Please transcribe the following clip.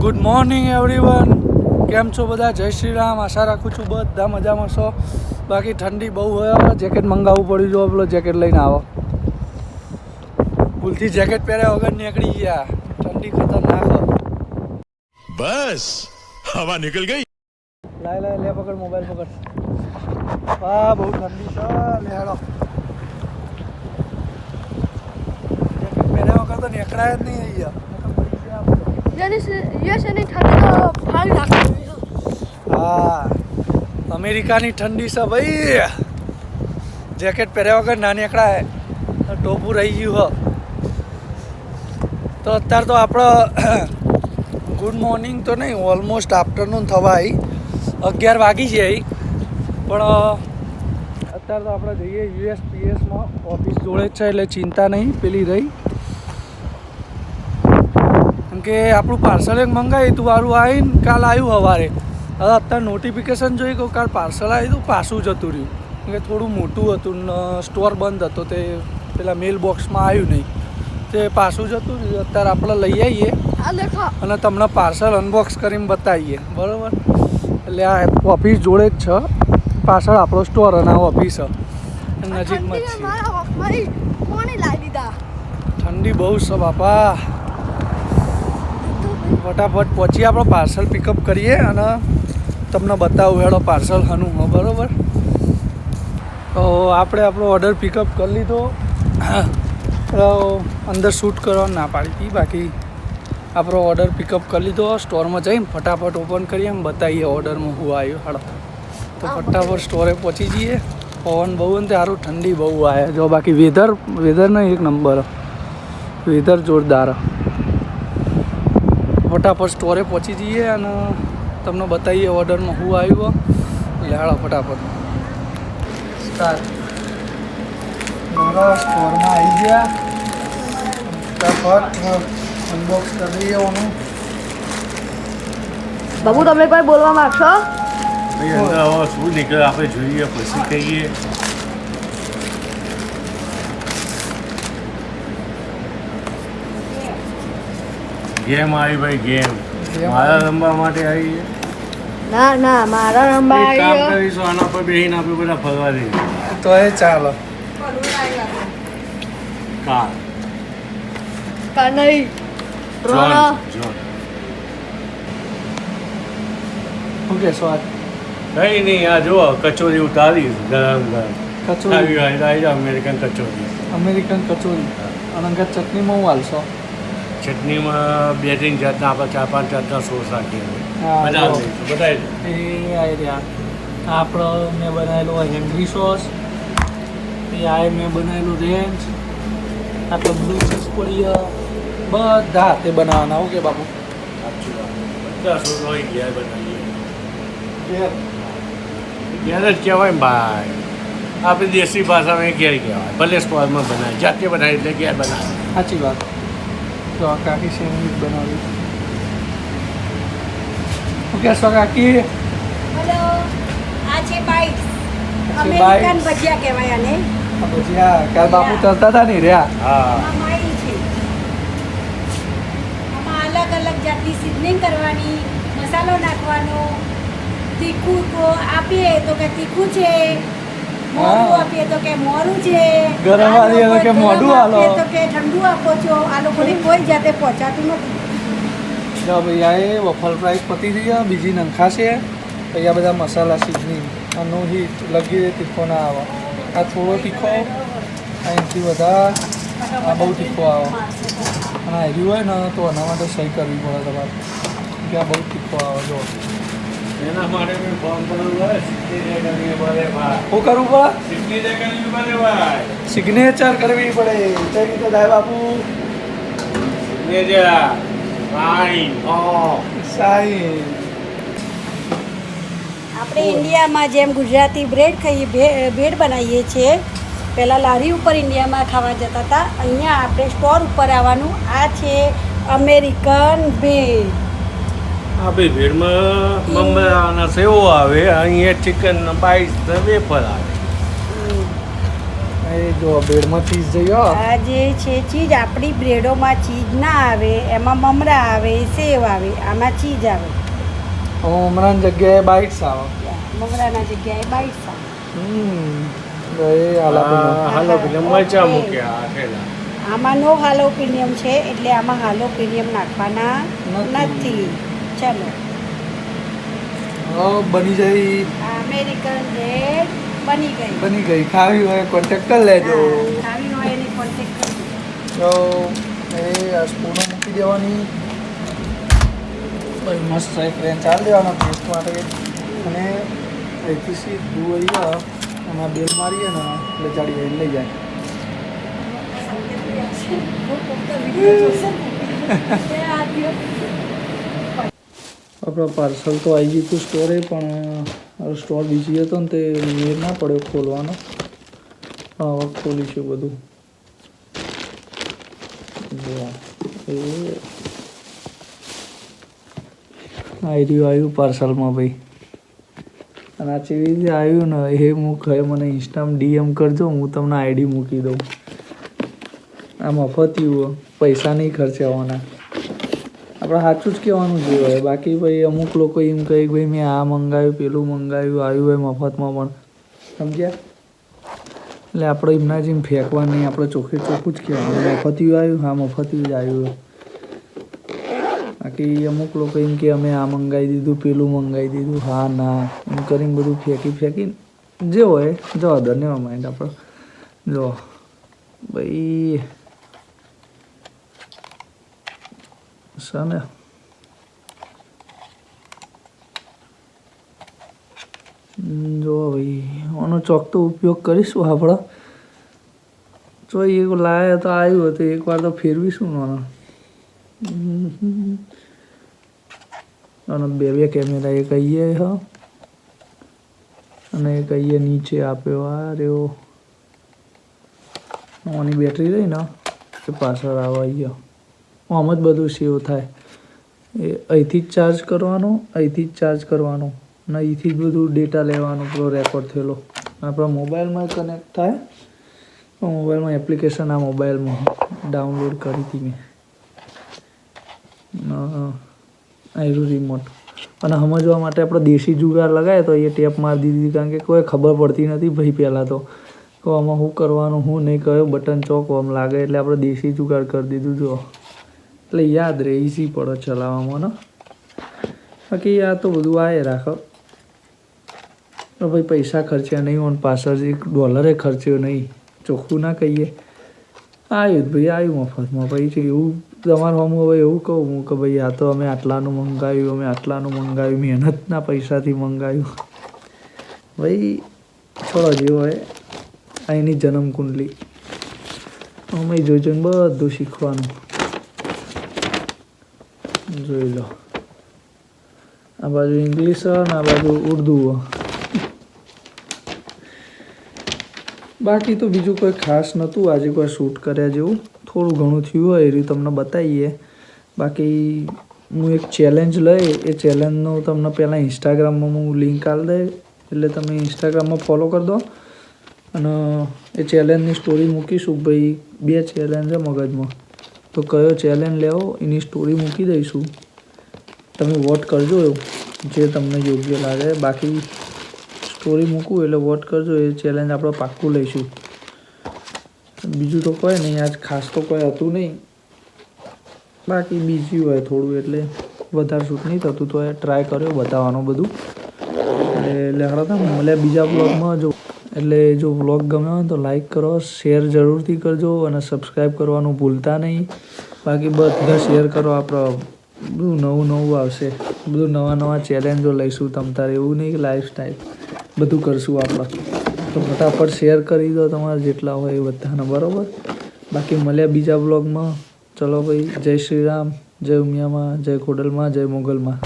Good morning everyone. કેમ છો બધા? જય શ્રી રામ. આશા રાખું છું બધા મજામાં છો. બાકી ઠંડી બહુ હોય, જેકેટ મંગાવવું પડ્યું. જો પેલો જેકેટ લઈને આવો. ભૂલથી જેકેટ પહેર્યા વગર નીકળી ગયા. ઠંડી ખતરનાક. બસ હવા નીકળ ગઈ. લાય લે પકડ, મોબાઈલ પકડ. હા, બહુ ઠંડી છે. લે હેડો. જેકેટ પહેર્યા વગર તો નીકળાય જ નહીં અહીંયા. હા, અમેરિકાની ઠંડી છે ભાઈ. જેકેટ પહેર્યા વગર ના નીકળાય. ટોપું રહી ગયું હો. તો અત્યારે તો આપણે ગુડ મોર્નિંગ તો નહીં, ઓલમોસ્ટ આફ્ટરનૂન થવા આવી. 11 વાગી જાય. પણ અત્યારે તો આપણે જઈએ USPSમાં. ઓફિસ જોડે જ છે એટલે ચિંતા નહીં પેલી રહી. કે આપણું પાર્સલ એક મંગાવ્યું હતું, વારું આવીને કાલ આવ્યું સવારે. હવે અત્યારે નોટિફિકેશન જોઈ કે કાલ પાર્સલ આવ્યું હતું, પાછું જતું રહ્યું. કે થોડું મોટું હતું ને સ્ટોર બંધ હતો, તે પેલા મેલ બોક્સમાં આવ્યું નહીં, તે પાછું જતું રહ્યું. અત્યારે આપણે લઈ આવીએ અને તમને પાર્સલ અનબોક્સ કરીને બતાવીએ, બરાબર? એટલે આ ઓફિસ જોડે જ છે, પાછળ આપણો સ્ટોર અને આ ઓફિસ નજીકમાં જ છે. ઠંડી બહુ છે બાપા. ફટાફટ પહોંચીએ, આપણે પાર્સલ પિકઅપ કરીએ અને તમને બતાવું હેડો પાર્સલ હનું હો, બરાબર? તો આપણે આપણો ઓર્ડર પિકઅપ કરી લીધો. અંદર શૂટ કરવાનું ના પાડી હતી, બાકી આપણો ઓર્ડર પિકઅપ કરી લીધો. સ્ટોરમાં જઈને ફટાફટ ઓપન કરીએ એમ બતાવીએ ઓર્ડરમાં શું આવ્યું. હેડો તો ફટાફટ સ્ટોરે પહોંચી જઈએ. પવન બહુ ને સારું, ઠંડી બહુ આવે જો. બાકી વેધરનો એક નંબર, વેધર જોરદાર. ફટાફટ સ્ટોરે પહોંચી જઈએ અને તમને બતાવીએ ઓર્ડરમાં શું આવ્યું. એટલે હાલો ફટાફટ સ્ટાર્ટ. મારા સ્ટોરમાં આવી ગયા. ફટાફટ અનબોક્સ કરી દઈએ ઓનું. બાબુ, તમે કોઈ બોલવા માંગશો? હવે શું નીકળે આપણે જોઈએ પછી કહીએ. ગેમ આવી ભાઈ, ગેમ મારા રમવા માટે આવી છે. ના, મારા નંબર એક કામ આવ્યો. કરીશું, આના પર બેસીને આપણે બધા ફરવા દઈએ. તો એ ચાલો. કાર કનઈ જોન ઓકે સ્વાદ. કઈ નહીં, આ જો કચોરી ઉતારી ગરમ ગરમ. કચોરી, આવી જાવ અમેરિકન કચોરી. અમેરિકન કચોરી. અને અંગત ચટણીમાં હું હાલશો? ચટણીમાં 2-3 જાતના, આપણે 4-5 જાતના સોસ રાખીએ. હા, બનાવી દઈશું, બતાવી એ આવી રહ્યા. આપણો મેં બનાવેલો હેંગરી સોસ. એ આ મેં બનાવેલું રેન્જ. આપણે બ્લુ ચીઝ પડી બધા હાથે બનાવવાના. ઓકે બાપુ? બધા સોસ હોય ઘેર બનાવીએ. ઘેર જ કહેવાય ને ભાઈ. આપણે દેશી ભાષામાં ઘેર કહેવાય. ભલે સ્ટોરમાં બનાવે, જાતે બનાવી એટલે ઘેર બનાવે. સાચી વાત. તો આ કાકી સેન્ડવિચ બનાવી. ઓકે સો કાકી. હેલો, આ છે બાઇટ્સ. bites. અમેરિકન ભજીયા કહેવાય આને. પછી હા, કાલ બાપુ તરતા હતા ને રહ્યા. હા, આમાં માઇલ છે. આમાં અલગ અલગ જાતની સિઝનિંગ કરવાની, મસાલો નાખવાનો. તીખું તો આપીએ તો કે તીખું છે, મોરું હા. આપીએ તો કે મોરું છે, ગરમ આ આપીએ તો લોકો કે મોઢું ગરમ આલો. આપીએ તો કે ઠંડુ આપો છો. આ લોકોને કોઈ જાતે પહોંચાતું નથી. જો ભાઈ આ એ વફલ ફ્રાઈસ પતી ગઈ. બીજી નંખા છે. પછી આ બધા મસાલા સિઝનિંગ આનું હીટ લગી દે, તીખો ના આવે. આ થોડો તીખો, અહીંથી વધારે. આ બહુ તીખો આવે. અને હેરી હોય ને તો એના માટે સહી કરવી પડે તમારે, કે આ બહુ તીખો આવે. જો એના માટે મેં ફોન કરેલું હોય. સિગ્નેચર કરવી પડે ભાઈ. શું કરવું પડે? સિગ્નેચર કરવી પડે ભાઈ. સિગ્નેચર કરવી પડે. કઈ રીતે થાય બાપુ? Signature sign off. સાઈ. આપણે ઇન્ડિયામાં જેમ ગુજરાતી બ્રેડ ખાઈએ, બ્રેડ બનાવીએ છીએ. પહેલાં લારી ઉપર ઇન્ડિયામાં ખાવા જતા હતા. અહીંયા આપણે સ્ટોર ઉપર આવવાનું. આ છે અમેરિકન બ્રેડ. હા ભાઈ, ભેળમાં મમરાના સેવો આવે, અહીંયા ચિકન બાઈસ વેફર આવે. એ જો બેડમાં ચીઝ જઈ આ જે છે ચીજ આપણી બ્રેડોમાં ચીજ ના આવે, એમાં મમરા આવે, સેવ આવે, આમાં ચીજ આવે. હમણાં જગ્યાએ બાઇટ્સ આવે. મમરાના જગ્યાએ બાઇટ્સ આવે. એ હા, હાલો પેલા મરચા મૂક્યા આખેલા. આમાં નો હાલોપિનિયમ છે એટલે આમાં હાલોપિનિયમ નાખવાના નથી. ચલો બની જઈ. આ અમેરિકન બ્રેડ બની ગઈ. ખાવી હોય કોન્ટેક્ટ કરી લેજો. હા, ખાવી હોય એની કોન્ટેક્ટ કરજો. તો એ આ સ્પૂનો મૂકી દેવાની. ભાઈ મસ્ત એક રેન્ચ ચાલ દેવાનો ટેસ્ટ માટે. અને અહીંથી સીધું અહીંયા એમાં બેલ મારીએ ને એટલે જાડી લઈ જાય. આપણો પાર્સલ તો આવી ગયું હતું સ્ટોરે, પણ સ્ટોર બીજી હતો ને તે મેળ ના પડ્યો ખોલવાનો. હવે ખોલીશું બધું. આવ્યું પાર્સલમાં ભાઈ. અને આ કેવી રીતે આવ્યું ને એ હું કહે મને ઇન્સ્ટામાં ડીએમ કરજો, હું તમને આઈડી મૂકી દઉં. આ મફતિયું પૈસા નહીં ખર્ચાવાના. આપણે સાચું જ કહેવાનું જે હોય. બાકી ભાઈ અમુક લોકો એમ કહે કે ભાઈ મેં આ મંગાવ્યું, પેલું મંગાવ્યું, આવ્યું હોય મફતમાં, પણ સમજ્યા? એટલે આપણે એમના જેમ ફેંકવા નહીં, આપણે ચોખ્ખું જ કહેવાનું. મફતિયું આવ્યું, હા મફતિયું જ આવ્યું. બાકી અમુક લોકો એમ કે અમે આ મંગાવી દીધું, પેલું મંગાવી દીધું, હા ના એમ કરીને બધું ફેંકીને જે હોય જવા દો, નેવા માઇન્ડ. આપણે જો ભાઈ ને જો ભાઈ આનો ચોકતો ઉપયોગ કરીશું આપણે. જો એક લાયા તો આવ્યું હતું, એકવાર તો ફેરવીશું આનો. અને બે કેમેરા એક અહીંયા હા અને એક અહીંયા નીચે આપ્યો. આ રહ્યો આની બેટરી રહી ને એ પાછળ આવે અહીંયા. આમ જ બધું સેવ થાય. એ અહીંથી જ ચાર્જ કરવાનો, અહીંથી જ ચાર્જ કરવાનો અને અહીંથી જ બધું ડેટા લેવાનો પૂરો રેકોર્ડ થયેલો આપણા મોબાઈલમાં કનેક્ટ થાય. મોબાઈલમાં એપ્લિકેશન આ મોબાઈલમાં ડાઉનલોડ કરી હતી મેં. આયરું રિમોટ. અને સમજવા માટે આપણે દેશી જુગાર લગાવે તો એ ટેપ મારી દીધી, કારણ કે કોઈ ખબર પડતી નથી ભાઈ. પહેલાં તો આમાં શું કરવાનું, શું નહીં, કયો બટન ચોક આમ લાગે, એટલે આપણે દેશી જુગાર કરી દીધું. જો એટલે યાદ રહે, ઇઝી પડે ચલાવવામાં ને. બાકી આ તો બધું આવે રાખો તો ભાઈ પૈસા ખર્ચ્યા નહીં, ઓન પાછળ $1 ખર્ચ્યો નહીં, ચોખ્ખું ના કહીએ. આવ્યું જ ભાઈ, આવ્યું મફતમાં. ભાઈ છે એવું તમારે હમ હવે એવું કહું હું કે ભાઈ આ તો અમે આટલાનું મંગાવ્યું, અમે આટલાનું મંગાવ્યું, મહેનતના પૈસાથી મંગાવ્યું. ભાઈ છોડો જે હોય અહીંની જન્મ કુંડલી અમે જોઈને બધું શીખવાનું. જોઈ લો, આ બાજુ ઇંગ્લિશ અને આ બાજુ ઉર્દુ. બાકી તો બીજું કોઈ ખાસ નહોતું આજે, કોઈ શૂટ કર્યા જેવું. થોડું ઘણું થયું હોય એ રીતે તમને બતાવીએ. બાકી હું એક ચેલેન્જ લઈ, એ ચેલેન્જનું તમને પહેલાં ઇન્સ્ટાગ્રામમાં હું લિંક આપી દે, એટલે તમે ઇન્સ્ટાગ્રામમાં ફોલો કરી દો. અને એ ચેલેન્જની સ્ટોરી મૂકીશું. ભાઈ 2 ચેલેન્જ છે મગજમાં, તો કયો ચેલેન્જ લેવો એની સ્ટોરી મૂકી દઈશું. તમે વોટ કરજો જે તમને યોગ્ય લાગે. બાકી સ્ટોરી મૂકું એટલે વોટ કરજો, એ ચેલેન્જ આપણે પાક્કું લઈશું. બીજું તો કોઈ નહીં, આજ ખાસ તો કોઈ હતું નહીં. બાકી બીજી હોય થોડું એટલે વધારે શૂટ નહીં થતું, તો એ ટ્રાય કર્યો બતાવવાનું બધું. એટલે હળતા મળે બીજા બ્લોગમાં. જો એટલે જો બ્લોગ ગમ્યો હોય તો લાઈક કરો, શેર જરૂરથી કરજો અને સબસ્ક્રાઈબ કરવાનું ભૂલતા નહીં. બાકી બધા શેર કરો. આપણે બધું નવું આવશે, બધું નવા ચેલેન્જો લઈશું. તમ તારે એવું નહીં કે લાઈફસ્ટાઈલ બધું કરશું આપણે. તો ફટાફટ શેર કરી દો તમારે જેટલા હોય એ બધાને, બરાબર. બાકી મળ્યા બીજા બ્લોગમાં. ચલો ભાઈ, જય શ્રી રામ, જય ઉમિયામાં, જય ખોડલમાં, જય મોગલમાં.